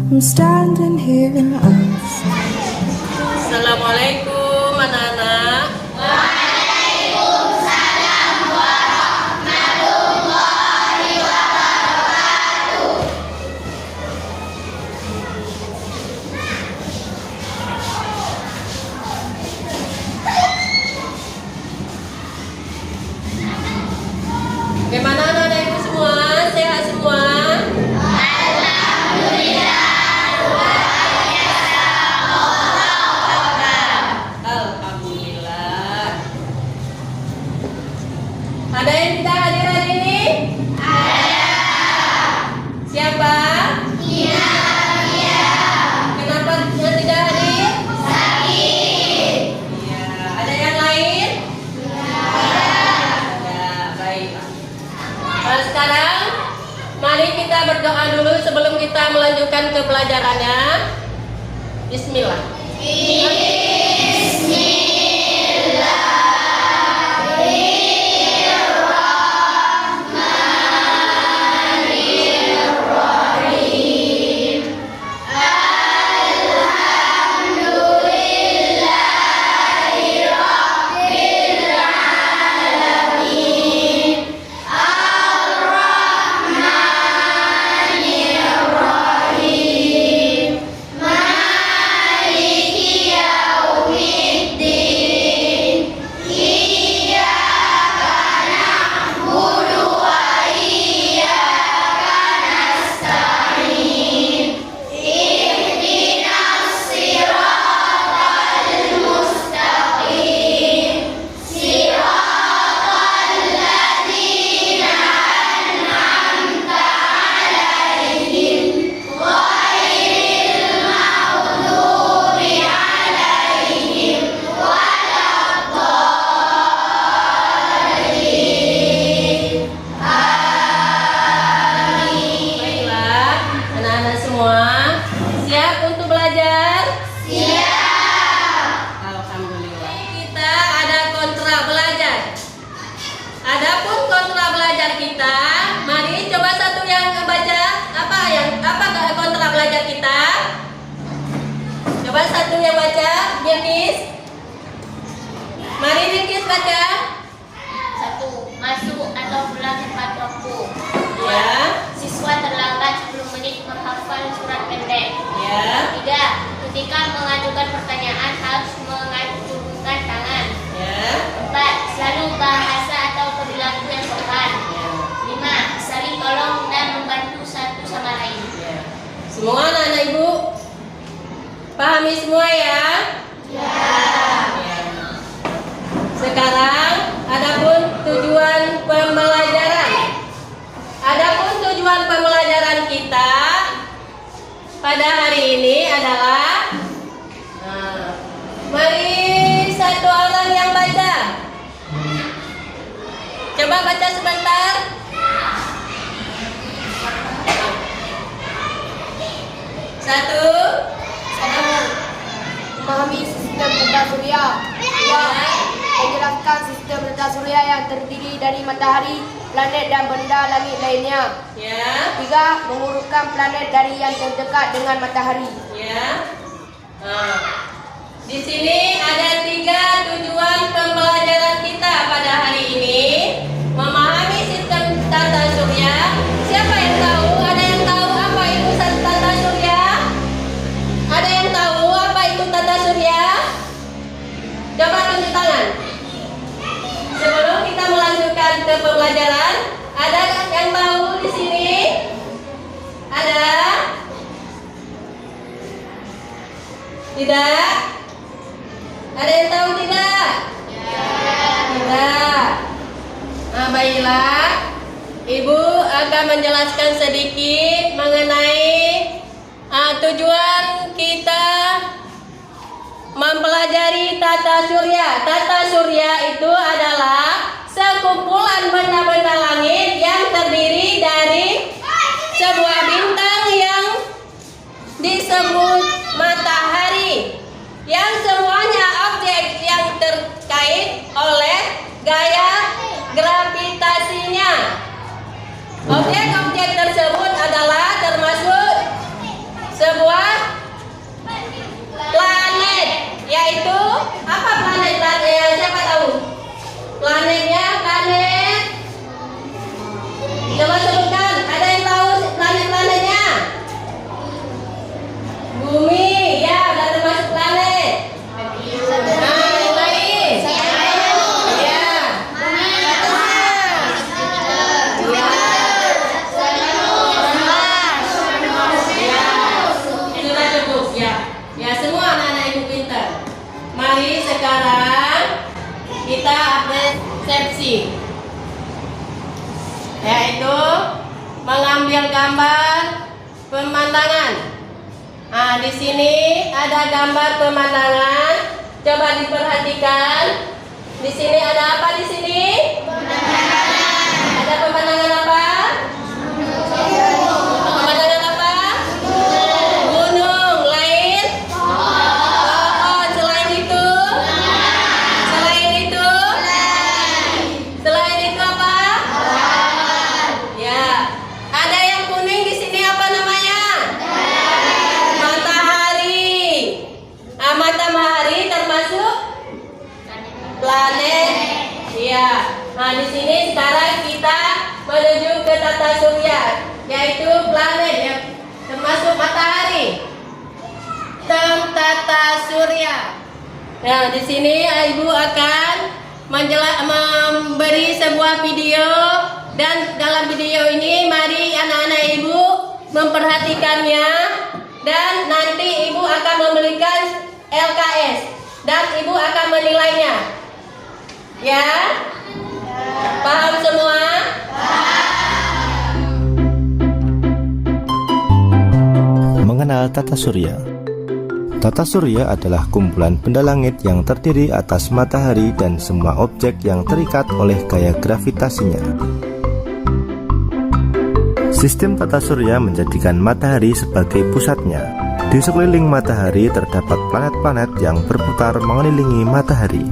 I'm standing here in earth. Assalamualaikum anak-anak. Bagaimana anak-anakku semua? Sehat semua? Alhamdulillah. Ada yang tidak hadir hari ini? Ada. Siapa? Iya. Kenapa yang tidak hadir? Sakit. Iya. Ada yang lain? Ada. Baik. Sekarang mari kita berdoa dulu sebelum kita melanjutkan ke pelajarannya. Bismillah. Coba satu yang baca, Birkis. Mari Birkis baca. 1. Masuk atau pulang tepat waktu. 2. Ya. Siswa terlambat 10 menit menghafal surat pendek. Ya. 3. Ketika mengajukan pertanyaan harus mengacungkan tangan. Ya. 4. Selalu bahasa atau perilaku yang sopan. 5. Saling tolong dan membantu satu sama lain. Ya. Semua anak-anak ibu pahami semua ya? Ya. Sekarang adapun tujuan pembelajaran. Adapun tujuan pembelajaran kita pada hari ini adalah mari satu orang yang baca. Coba baca sebentar. Satu. Memahami sistem tata surya. 2. Menjelaskan sistem tata surya yang terdiri dari matahari, planet dan benda langit lainnya. Ya. 3. Mengurutkan planet dari yang terdekat dengan matahari. Ya. Di sini ada 3 tujuan pembelajaran kita pada hari ini. Memahami sistem tata surya. Siapa yang tahu? Ada yang tahu apa itu tata surya? Ada yang tahu apa itu tata surya? Coba tunjuk tangan. Sebelum kita melanjutkan ke pembelajaran, ada yang tahu di sini? Ada? Tidak? Ada yang tahu tidak? Tidak. Nah, baiklah. Ibu akan menjelaskan sedikit mengenai tujuan kita mempelajari tata surya. Tata surya itu adalah sekumpulan benda-benda langit yang terdiri dari sebuah bintang yang disebut matahari, yang semuanya objek yang terkait oleh gaya gravitasinya. Objek-objek tersebut adalah termasuk sebuah gambar pemandangan. Nah, di sini ada gambar pemandangan. Coba diperhatikan. Di sini ada apa di sini? Ada pemandangan apa? Pemandangan apa? Gunung. Lain? Pohon. Selain itu? Selain itu apa? Ya. Ada yang kuning di sini apa namanya? Matahari. Nah, matahari termasuk planet. Iya. Nah, di sini sekarang kita menuju ke tata surya, yaitu planet yang termasuk matahari. Tata surya. Nah, di sini Ibu akan memberi sebuah video, dan dalam video ini mari anak-anak Ibu memperhatikannya, dan nanti Ibu akan memberikan LKS dan Ibu akan menilainya. Ya? Paham semua? Mengenal tata surya. Tata surya adalah kumpulan benda langit yang terdiri atas matahari dan semua objek yang terikat oleh gaya gravitasinya. Sistem tata surya menjadikan matahari sebagai pusatnya. Di sekeliling matahari terdapat planet-planet yang berputar mengelilingi matahari.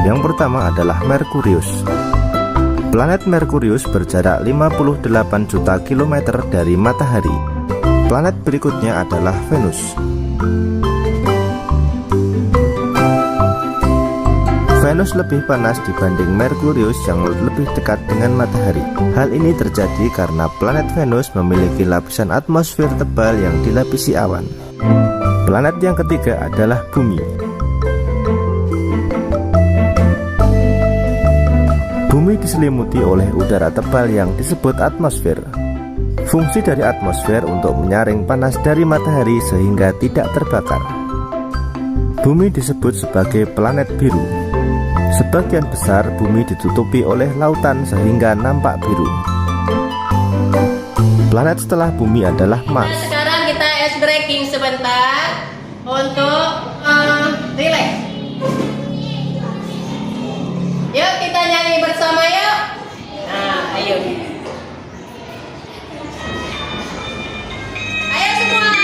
Yang pertama adalah Merkurius. Planet Merkurius berjarak 58 juta kilometer dari matahari. Planet berikutnya adalah Venus. Venus lebih panas dibanding Merkurius yang lebih dekat dengan matahari. Hal ini terjadi karena planet Venus memiliki lapisan atmosfer tebal yang dilapisi awan. Planet yang ketiga adalah Bumi. Bumi diselimuti oleh udara tebal yang disebut atmosfer. Fungsi dari atmosfer untuk menyaring panas dari matahari sehingga tidak terbakar. Bumi disebut sebagai planet biru. Sebagian besar bumi ditutupi oleh lautan sehingga nampak biru. Planet setelah bumi adalah Mars. Sekarang kita ice breaking sebentar untuk relax. Yuk kita nyanyi bersama yuk. Nah, ayo. Ayo semua.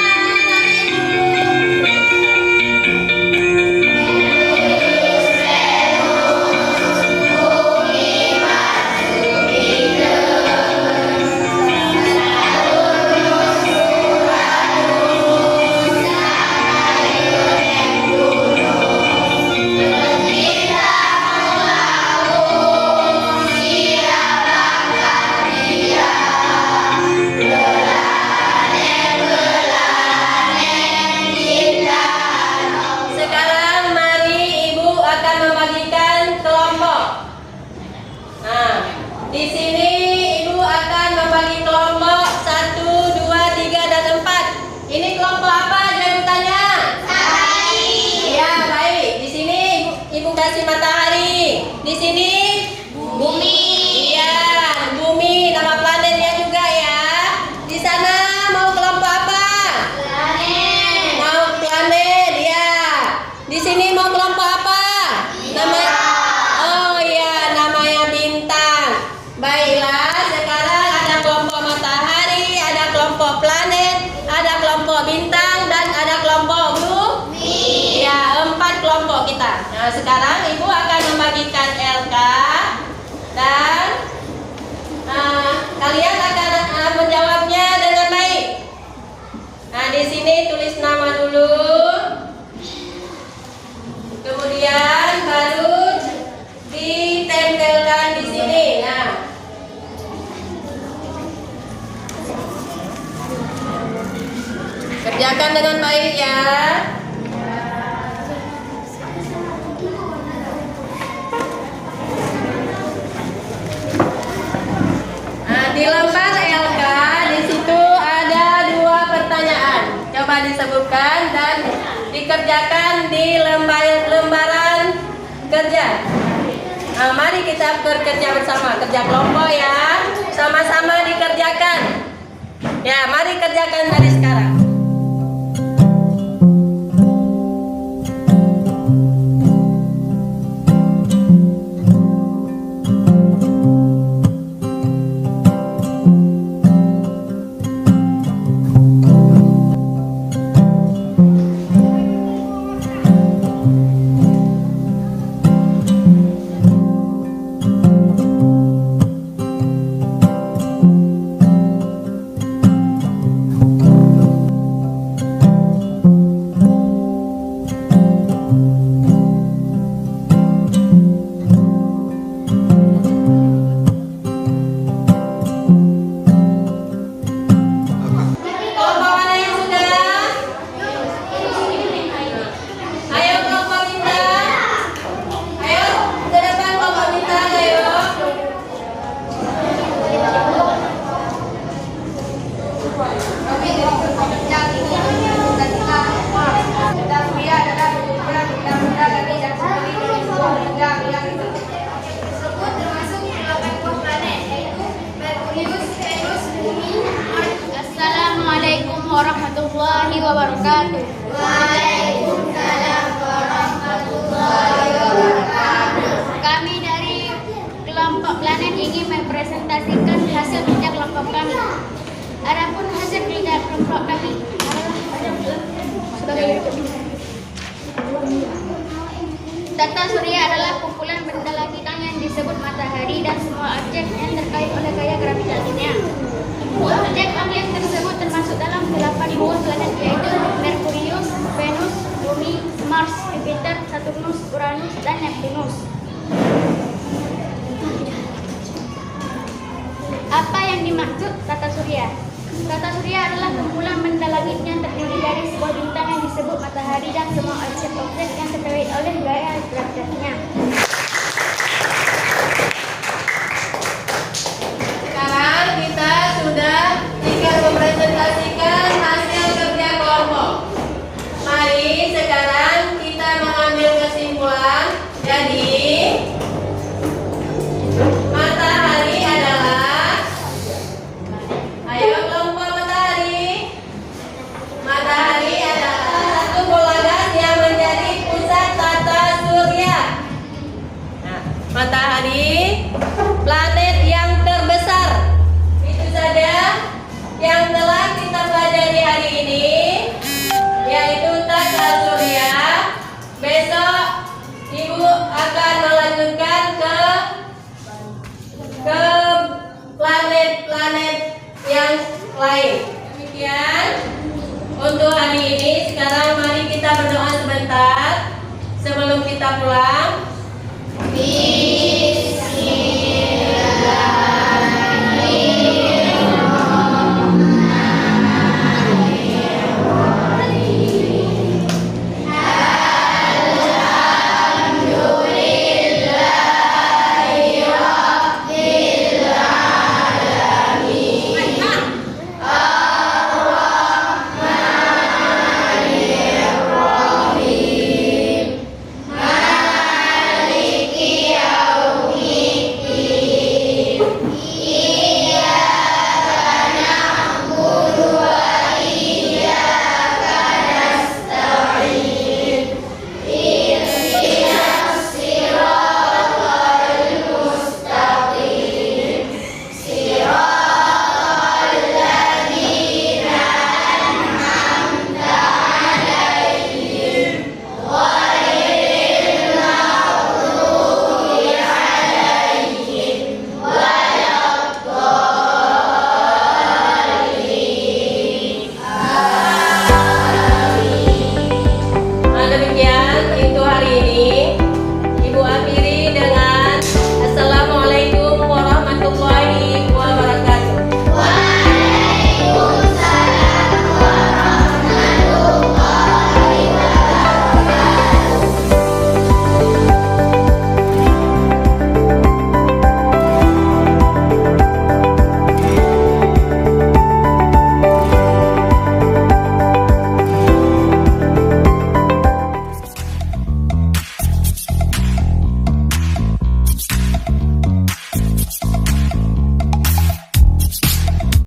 Di sini Ibu akan membagi kelompok 1, 2, 3, dan 4. Ini kelompok apa? Jangan tanya. Matahari. Ya, baik. Di sini Ibu kasih matahari. Di sini bumi. Iya, bumi. Nama planetnya juga ya. Di sana mau kelompok apa? Planet. Mau planet, ya. Di sini mau kelompok apa? Nama. Oh iya, namanya bintang. Baiklah, sekarang ada kelompok matahari, ada kelompok planet, ada kelompok bintang, dan ada kelompok bumi. Ya, 4 kelompok kita. Nah, sekarang Ibu akan membagikan LK, dan kalian akan menjawabnya dengan baik. Nah, di sini tulis nama dulu, kemudian baru ditempelkan di sini. Nah, kerjakan dengan baik ya. Nah, di lembar LK di situ ada 2 pertanyaan. Coba disebutkan dan dikerjakan di lembaran kerja. Nah, mari kita bekerja bersama, kerja kelompok ya. Sama-sama dikerjakan. Ya, mari kerjakan hari sekarang. Assalamualaikum warahmatullahi wabarakatuh. Waalaikumsalam warahmatullahi wabarakatuh. Kami dari kelompok planet ingin mempresentasikan hasil kerja kelompok kami. Adapun hasil kerja kelompok kami tata surya adalah kumpulan benda langitang yang disebut matahari dan semua objek yang terkait oleh gaya gravitasinya. Objek-objek tersebut termasuk dalam 8 buah planet, yaitu Merkurius, Venus, Bumi, Mars, Jupiter, Saturnus, Uranus, dan Neptunus. Apa yang dimaksud tata surya? Tata surya adalah kumpulan benda langit yang terdiri dari sebuah bintang yang disebut matahari dan semua objek-objek yang terkait oleh gaya gravitasinya.